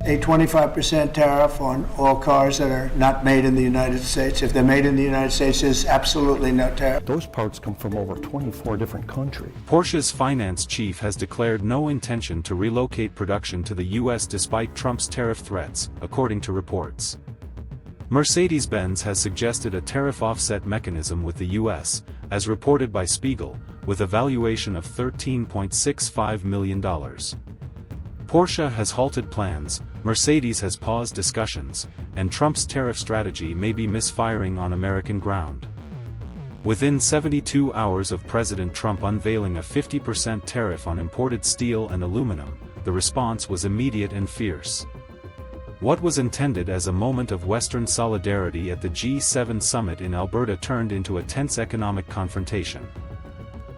a 25% tariff on all cars that are not made in the United States. If they're made in the United States, there's absolutely no tariff. Those parts come from over 24 different countries. Porsche's finance chief has declared no intention to relocate production to the U.S. despite Trump's tariff threats, according to reports. Mercedes-Benz has suggested a tariff offset mechanism with the U.S., as reported by Spiegel, with a valuation of $13.65 million. Porsche has halted plans, Mercedes has paused discussions, and Trump's tariff strategy may be misfiring on American ground. Within 72 hours of President Trump unveiling a 50% tariff on imported steel and aluminum, the response was immediate and fierce. What was intended as a moment of Western solidarity at the G7 summit in Alberta turned into a tense economic confrontation.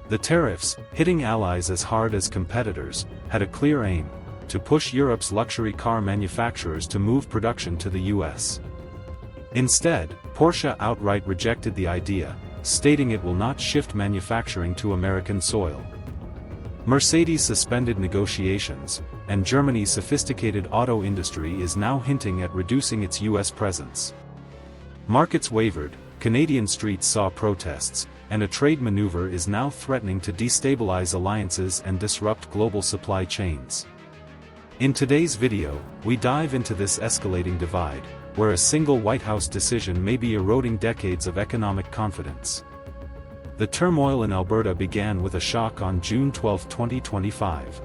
The tariffs, hitting allies as hard as competitors, had a clear aim: to push Europe's luxury car manufacturers to move production to the US. Instead, Porsche outright rejected the idea, stating it will not shift manufacturing to American soil. Mercedes suspended negotiations, and Germany's sophisticated auto industry is now hinting at reducing its US presence. Markets wavered, Canadian streets saw protests, and a trade maneuver is now threatening to destabilize alliances and disrupt global supply chains. In today's video, we dive into this escalating divide, where a single White House decision may be eroding decades of economic confidence. The turmoil in Alberta began with a shock on June 12, 2025.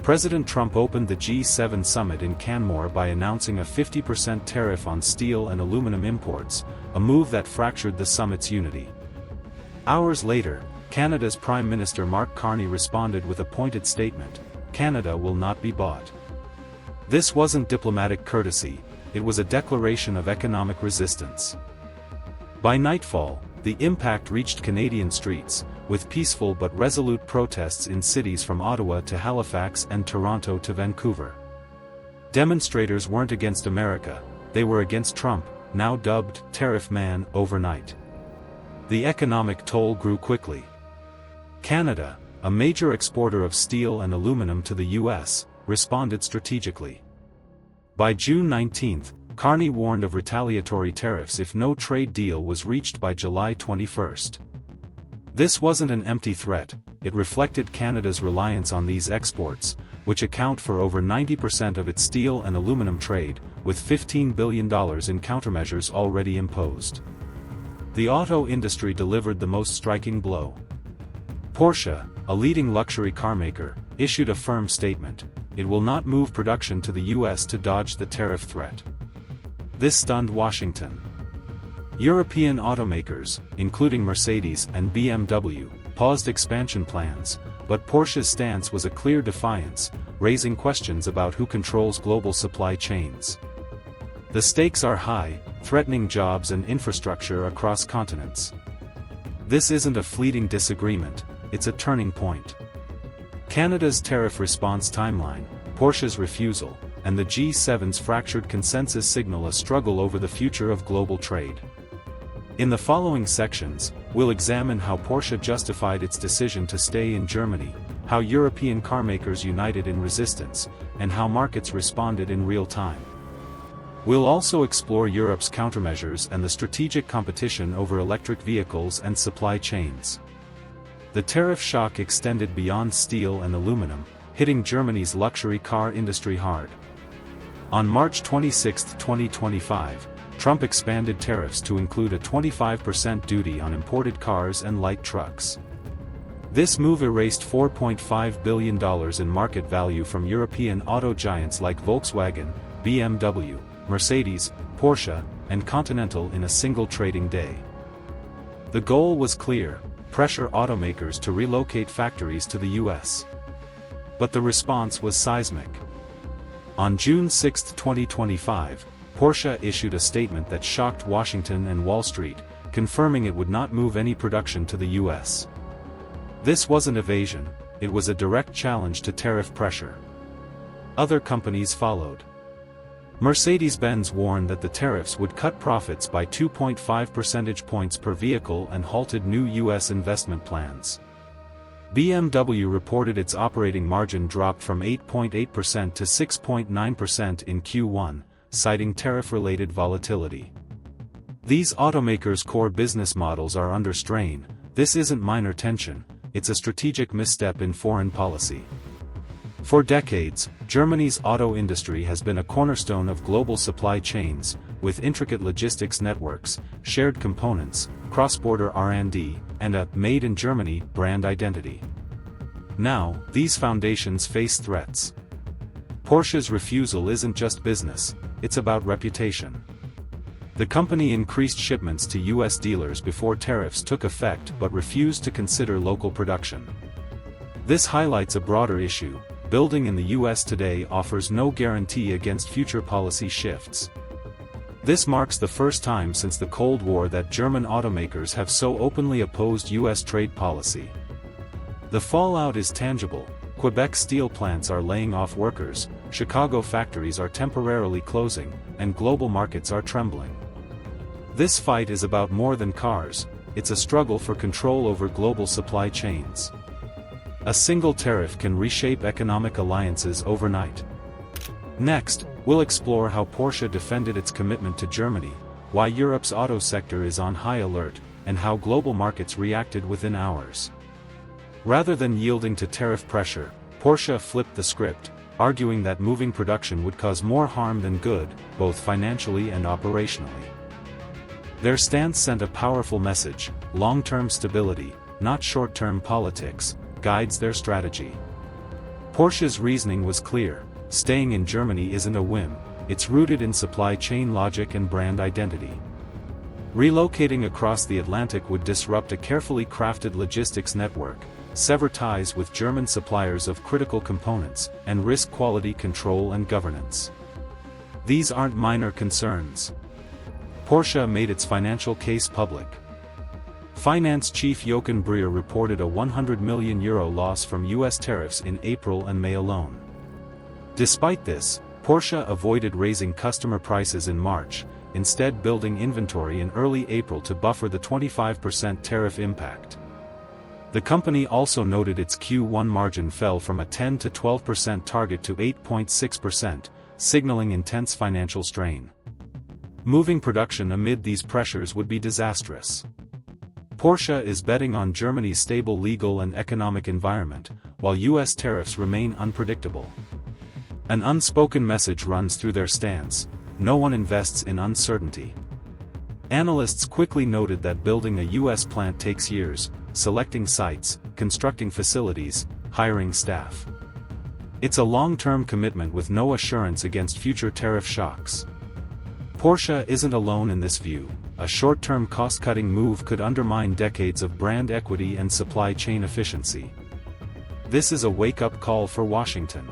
President Trump opened the G7 summit in Canmore by announcing a 50% tariff on steel and aluminum imports, a move that fractured the summit's unity. Hours later, Canada's Prime Minister Mark Carney responded with a pointed statement: "Canada will not be bought." This wasn't diplomatic courtesy, it was a declaration of economic resistance. By nightfall, the impact reached Canadian streets, with peaceful but resolute protests in cities from Ottawa to Halifax and Toronto to Vancouver. Demonstrators weren't against America, they were against Trump, now dubbed Tariff Man, overnight. The economic toll grew quickly. Canada, a major exporter of steel and aluminum to the U.S., responded strategically. By June 19, Carney warned of retaliatory tariffs if no trade deal was reached by July 21. This wasn't an empty threat, it reflected Canada's reliance on these exports, which account for over 90% of its steel and aluminum trade, with $15 billion in countermeasures already imposed. The auto industry delivered the most striking blow. Porsche, a leading luxury carmaker, issued a firm statement: it will not move production to the U.S. to dodge the tariff threat. This stunned Washington. European automakers, including Mercedes and BMW, paused expansion plans, but Porsche's stance was a clear defiance, raising questions about who controls global supply chains. The stakes are high, threatening jobs and infrastructure across continents. This isn't a fleeting disagreement, it's a turning point. Canada's tariff response timeline, Porsche's refusal, and the G7's fractured consensus signal a struggle over the future of global trade. In the following sections, we'll examine how Porsche justified its decision to stay in Germany, how European carmakers united in resistance, and how markets responded in real time. We'll also explore Europe's countermeasures and the strategic competition over electric vehicles and supply chains. The tariff shock extended beyond steel and aluminum, hitting Germany's luxury car industry hard. On March 26, 2025, Trump expanded tariffs to include a 25% duty on imported cars and light trucks. This move erased $4.5 billion in market value from European auto giants like Volkswagen, BMW, Mercedes, Porsche, and Continental in a single trading day. The goal was clear: pressure automakers to relocate factories to the U.S. But the response was seismic. On June 6, 2025, Porsche issued a statement that shocked Washington and Wall Street, confirming it would not move any production to the U.S. This wasn't evasion, it was a direct challenge to tariff pressure. Other companies followed. Mercedes-Benz warned that the tariffs would cut profits by 2.5 percentage points per vehicle and halted new U.S. investment plans. BMW reported its operating margin dropped from 8.8% to 6.9% in Q1, citing tariff-related volatility. These automakers' core business models are under strain. This isn't minor tension, it's a strategic misstep in foreign policy. For decades, Germany's auto industry has been a cornerstone of global supply chains, with intricate logistics networks, shared components, cross-border R&D, and a "Made in Germany" brand identity. Now, these foundations face threats. Porsche's refusal isn't just business, it's about reputation. The company increased shipments to U.S. dealers before tariffs took effect but refused to consider local production. This highlights a broader issue: building in the U.S. today offers no guarantee against future policy shifts. This marks the first time since the Cold War that German automakers have so openly opposed U.S. trade policy. The fallout is tangible. Quebec steel plants are laying off workers, Chicago factories are temporarily closing, and global markets are trembling. This fight is about more than cars, it's a struggle for control over global supply chains. A single tariff can reshape economic alliances overnight. Next, we'll explore how Porsche defended its commitment to Germany, why Europe's auto sector is on high alert, and how global markets reacted within hours. Rather than yielding to tariff pressure, Porsche flipped the script, arguing that moving production would cause more harm than good, both financially and operationally. Their stance sent a powerful message: long-term stability, not short-term politics, guides their strategy. Porsche's reasoning was clear: staying in Germany isn't a whim, it's rooted in supply chain logic and brand identity. Relocating across the Atlantic would disrupt a carefully crafted logistics network, sever ties with German suppliers of critical components, and risk quality control and governance. These aren't minor concerns. Porsche made its financial case public. Finance chief Jochen Breyer reported a €100 million loss from U.S. tariffs in April and May alone. Despite this, Porsche avoided raising customer prices in March, instead building inventory in early April to buffer the 25% tariff impact. The company also noted its Q1 margin fell from a 10 to 12% target to 8.6%, signaling intense financial strain. Moving production amid these pressures would be disastrous. Porsche is betting on Germany's stable legal and economic environment, while U.S. tariffs remain unpredictable. An unspoken message runs through their stance: no one invests in uncertainty. Analysts quickly noted that building a U.S. plant takes years, selecting sites, constructing facilities, hiring staff. It's a long-term commitment with no assurance against future tariff shocks. Porsche isn't alone in this view. A short-term cost-cutting move could undermine decades of brand equity and supply chain efficiency. This is a wake-up call for Washington.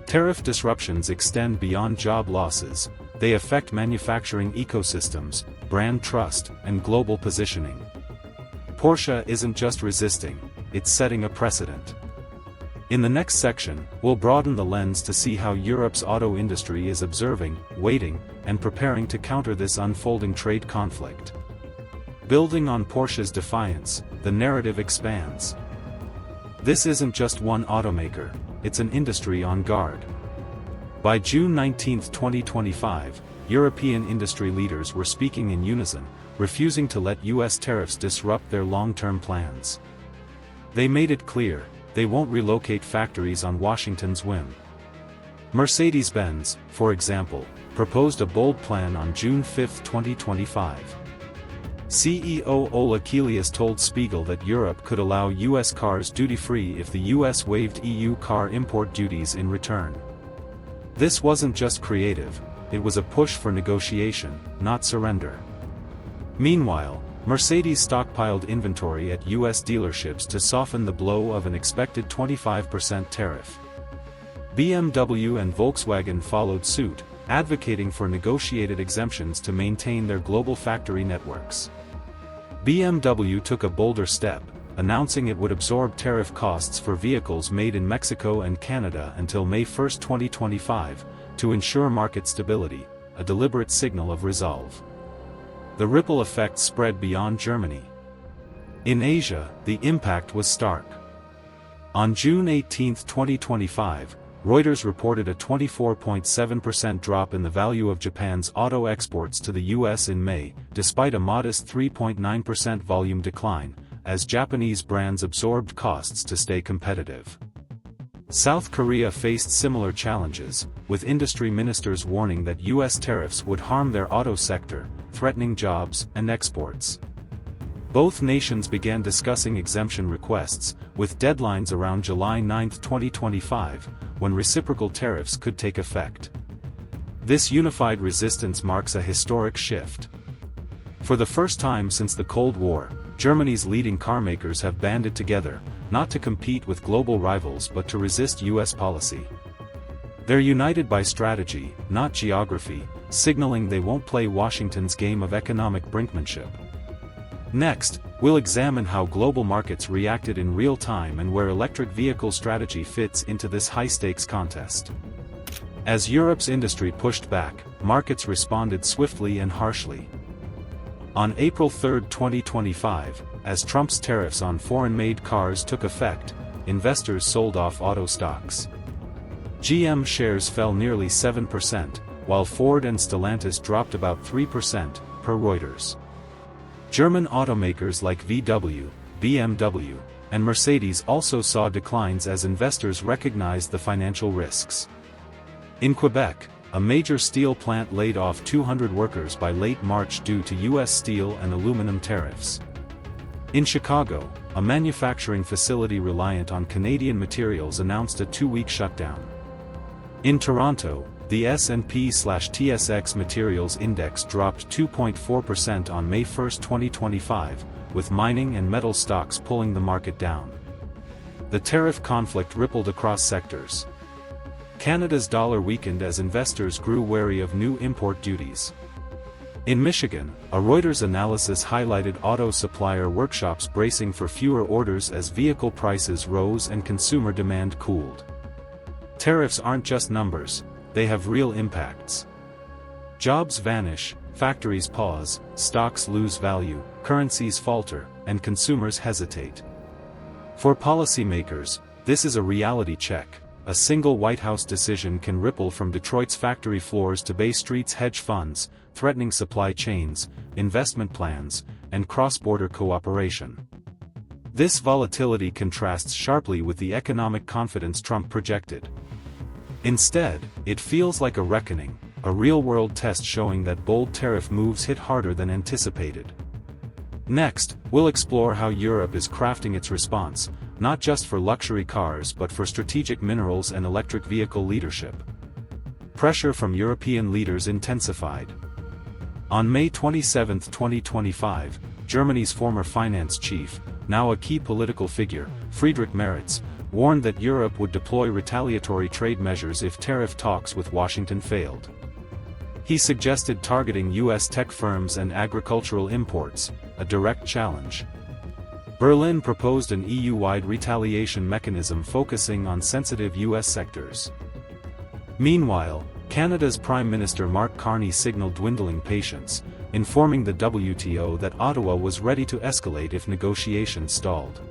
Tariff disruptions extend beyond job losses, they affect manufacturing ecosystems, brand trust, and global positioning. Porsche isn't just resisting, it's setting a precedent. In the next section, we'll broaden the lens to see how Europe's auto industry is observing, waiting, and preparing to counter this unfolding trade conflict. Building on Porsche's defiance, the narrative expands. This isn't just one automaker, it's an industry on guard. By June 19, 2025, European industry leaders were speaking in unison, refusing to let U.S. tariffs disrupt their long-term plans. They made it clear, they won't relocate factories on Washington's whim. Mercedes-Benz, for example, proposed a bold plan on June 5, 2025. CEO Ola Kilias told Spiegel that Europe could allow U.S. cars duty-free if the U.S. waived EU car import duties in return. This wasn't just creative, it was a push for negotiation, not surrender. Meanwhile, Mercedes stockpiled inventory at U.S. dealerships to soften the blow of an expected 25% tariff. BMW and Volkswagen followed suit, advocating for negotiated exemptions to maintain their global factory networks. BMW took a bolder step, announcing it would absorb tariff costs for vehicles made in Mexico and Canada until May 1, 2025, to ensure market stability, a deliberate signal of resolve. The ripple effect spread beyond Germany. In Asia, the impact was stark. On June 18, 2025, Reuters reported a 24.7% drop in the value of Japan's auto exports to the U.S. in May, despite a modest 3.9% volume decline, as Japanese brands absorbed costs to stay competitive. South Korea faced similar challenges, with industry ministers warning that U.S. tariffs would harm their auto sector, threatening jobs and exports. Both nations began discussing exemption requests, with deadlines around July 9, 2025, when reciprocal tariffs could take effect. This unified resistance marks a historic shift. For the first time since the Cold War, Germany's leading carmakers have banded together, not to compete with global rivals but to resist U.S. policy. They're united by strategy, not geography, signaling they won't play Washington's game of economic brinkmanship. Next, we'll examine how global markets reacted in real time and where electric vehicle strategy fits into this high-stakes contest. As Europe's industry pushed back, markets responded swiftly and harshly. On April 3, 2025, as Trump's tariffs on foreign-made cars took effect, investors sold off auto stocks. GM shares fell nearly 7%, while Ford and Stellantis dropped about 3%, per Reuters. German automakers like VW, BMW, and Mercedes also saw declines as investors recognized the financial risks. In Quebec, a major steel plant laid off 200 workers by late March due to U.S. steel and aluminum tariffs. In Chicago, a manufacturing facility reliant on Canadian materials announced a 2-week shutdown. In Toronto, the S&P/TSX Materials Index dropped 2.4% on May 1, 2025, with mining and metal stocks pulling the market down. The tariff conflict rippled across sectors. Canada's dollar weakened as investors grew wary of new import duties. In Michigan, a Reuters analysis highlighted auto supplier workshops bracing for fewer orders as vehicle prices rose and consumer demand cooled. Tariffs aren't just numbers, they have real impacts. Jobs vanish, factories pause, stocks lose value, currencies falter, and consumers hesitate. For policymakers, this is a reality check. A single White House decision can ripple from Detroit's factory floors to Bay Street's hedge funds, threatening supply chains, investment plans, and cross-border cooperation. This volatility contrasts sharply with the economic confidence Trump projected. Instead, it feels like a reckoning, a real-world test showing that bold tariff moves hit harder than anticipated. Next, we'll explore how Europe is crafting its response, not just for luxury cars but for strategic minerals and electric vehicle leadership. Pressure from European leaders intensified. On May 27, 2025, Germany's former finance chief, now a key political figure, Friedrich Merz, warned that Europe would deploy retaliatory trade measures if tariff talks with Washington failed. He suggested targeting U.S. tech firms and agricultural imports, a direct challenge. Berlin proposed an EU-wide retaliation mechanism focusing on sensitive U.S. sectors. Meanwhile, Canada's Prime Minister Mark Carney signaled dwindling patience, informing the WTO that Ottawa was ready to escalate if negotiations stalled.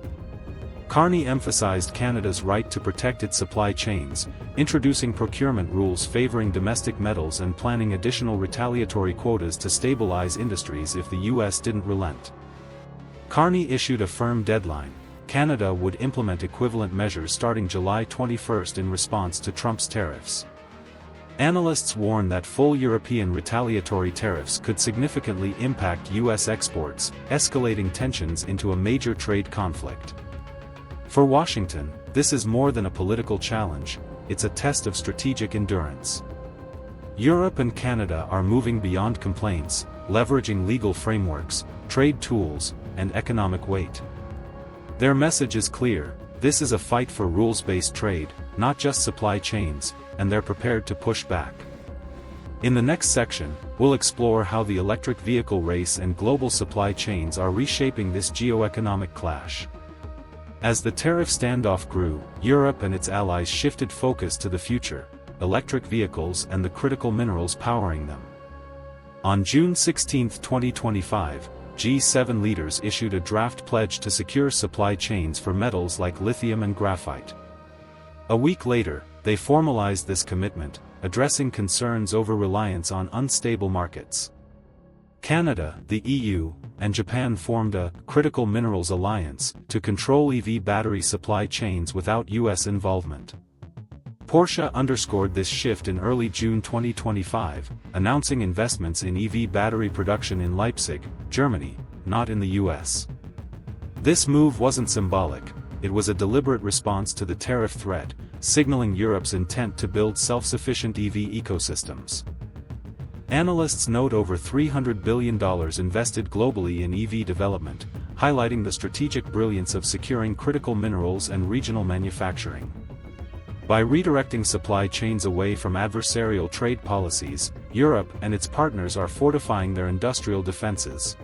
Carney emphasized Canada's right to protect its supply chains, introducing procurement rules favoring domestic metals and planning additional retaliatory quotas to stabilize industries if the U.S. didn't relent. Carney issued a firm deadline: Canada would implement equivalent measures starting July 21 in response to Trump's tariffs. Analysts warn that full European retaliatory tariffs could significantly impact U.S. exports, escalating tensions into a major trade conflict. For Washington, this is more than a political challenge, it's a test of strategic endurance. Europe and Canada are moving beyond complaints, leveraging legal frameworks, trade tools, and economic weight. Their message is clear: this is a fight for rules-based trade, not just supply chains, and they're prepared to push back. In the next section, we'll explore how the electric vehicle race and global supply chains are reshaping this geo-economic clash. As the tariff standoff grew, Europe and its allies shifted focus to the future: electric vehicles and the critical minerals powering them. On June 16, 2025, G7 leaders issued a draft pledge to secure supply chains for metals like lithium and graphite. A week later, they formalized this commitment, addressing concerns over reliance on unstable markets. Canada, the EU, and Japan formed a critical minerals alliance to control EV battery supply chains without U.S. involvement. Porsche underscored this shift in early June 2025, announcing investments in EV battery production in Leipzig, Germany, not in the U.S. This move wasn't symbolic, it was a deliberate response to the tariff threat, signaling Europe's intent to build self-sufficient EV ecosystems. Analysts note over $300 billion invested globally in EV development, highlighting the strategic brilliance of securing critical minerals and regional manufacturing. By redirecting supply chains away from adversarial trade policies, Europe and its partners are fortifying their industrial defenses.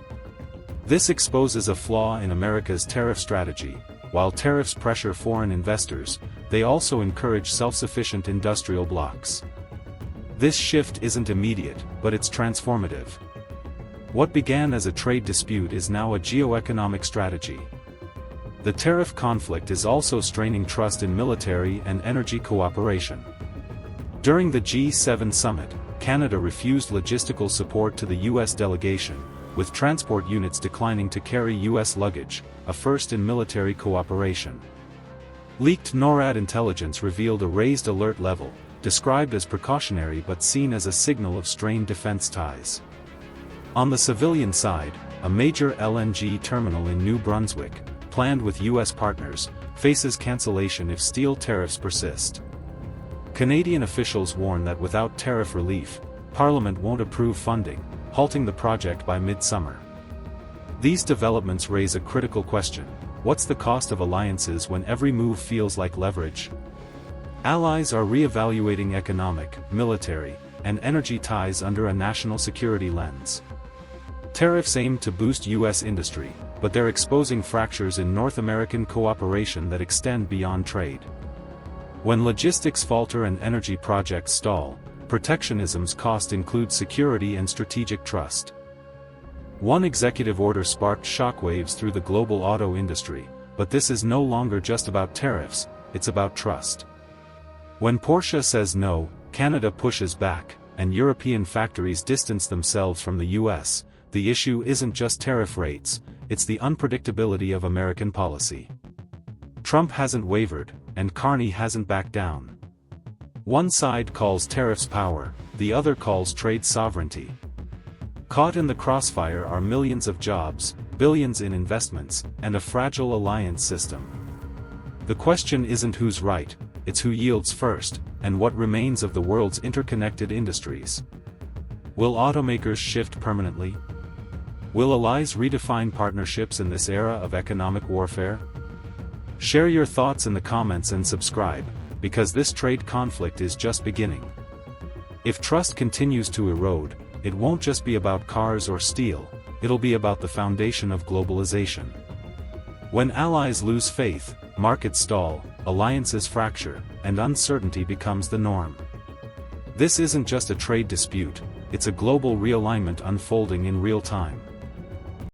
This exposes a flaw in America's tariff strategy. While tariffs pressure foreign investors, they also encourage self-sufficient industrial blocs. This shift isn't immediate, but it's transformative. What began as a trade dispute is now a geoeconomic strategy. The tariff conflict is also straining trust in military and energy cooperation. During the G7 summit, Canada refused logistical support to the U.S. delegation, with transport units declining to carry U.S. luggage, a first in military cooperation. Leaked NORAD intelligence revealed a raised alert level, described as precautionary but seen as a signal of strained defense ties. On the civilian side, a major LNG terminal in New Brunswick, planned with U.S. partners, faces cancellation if steel tariffs persist. Canadian officials warn that without tariff relief, Parliament won't approve funding, halting the project by mid-summer. These developments raise a critical question: what's the cost of alliances when every move feels like leverage? Allies are re-evaluating economic, military, and energy ties under a national security lens. Tariffs aim to boost U.S. industry, but they're exposing fractures in North American cooperation that extend beyond trade. When logistics falter and energy projects stall, protectionism's cost includes security and strategic trust. One executive order sparked shockwaves through the global auto industry, but this is no longer just about tariffs, it's about trust. When Porsche says no, Canada pushes back, and European factories distance themselves from the U.S., the issue isn't just tariff rates, it's the unpredictability of American policy. Trump hasn't wavered, and Carney hasn't backed down. One side calls tariffs power, the other calls trade sovereignty. Caught in the crossfire are millions of jobs, billions in investments, and a fragile alliance system. The question isn't who's right, it's who yields first, and what remains of the world's interconnected industries. Will automakers shift permanently? Will allies redefine partnerships in this era of economic warfare? Share your thoughts in the comments and subscribe, because this trade conflict is just beginning. If trust continues to erode, it won't just be about cars or steel, it'll be about the foundation of globalization. When allies lose faith, markets stall, alliances fracture, and uncertainty becomes the norm. This isn't just a trade dispute, it's a global realignment unfolding in real time.